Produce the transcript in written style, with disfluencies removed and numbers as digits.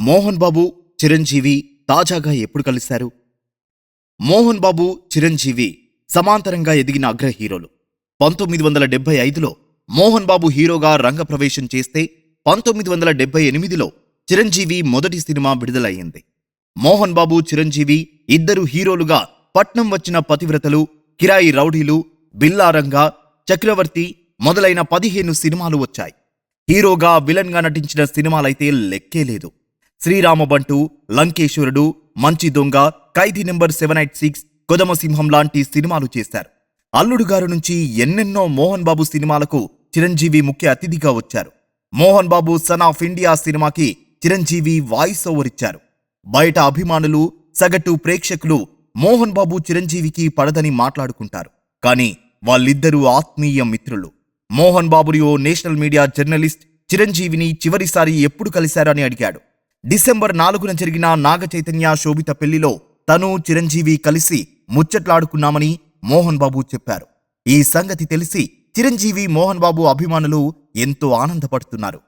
మోహన్ బాబు, చిరంజీవి తాజాగా ఎప్పుడు కలిశారు? మోహన్ బాబు, చిరంజీవి సమాంతరంగా ఎదిగిన అగ్ర హీరోలు. 1975లో మోహన్ బాబు హీరోగా రంగప్రవేశం చేస్తే 1978లో చిరంజీవి మొదటి సినిమా విడుదలయ్యింది. మోహన్ బాబు, చిరంజీవి ఇద్దరు హీరోలుగా పట్నం వచ్చిన పతివ్రతలు, కిరాయి రౌడీలు, బిల్లారంగా, చక్రవర్తి మొదలైన 15 సినిమాలు వచ్చాయి. హీరోగా, విలన్ గా నటించిన సినిమాలైతే లెక్కే లేదు. శ్రీరామబంటు, లంకేశ్వరుడు, మంచి దొంగ, ఖైదీ నెంబర్ 786, కొదమసింహం లాంటి సినిమాలు చేశారు. అల్లుడు గారు నుంచి ఎన్నెన్నో మోహన్ బాబు సినిమాలకు చిరంజీవి ముఖ్య అతిథిగా వచ్చారు. Mohan Babu son of India సినిమాకి చిరంజీవి వాయిస్ ఓవర్ ఇచ్చారు. బయట అభిమానులు, సగటు ప్రేక్షకులు మోహన్ బాబు, చిరంజీవికి పడదని మాట్లాడుకుంటారు. కానీ వాళ్ళిద్దరూ ఆత్మీయ మిత్రులు. మోహన్ బాబుని ఓ నేషనల్ మీడియా జర్నలిస్ట్ చిరంజీవిని చివరిసారి ఎప్పుడు కలిశారని అడిగాడు. డిసెంబర్ 4న జరిగిన నాగ చైతన్య శోభిత పెళ్లిలో తను, చిరంజీవి కలిసి ముచ్చట్లాడుకున్నామని మోహన్ బాబు చెప్పారు. ఈ సంగతి తెలిసి చిరంజీవి, మోహన్ బాబు అభిమానులు ఎంతో ఆనందపడుతున్నారు.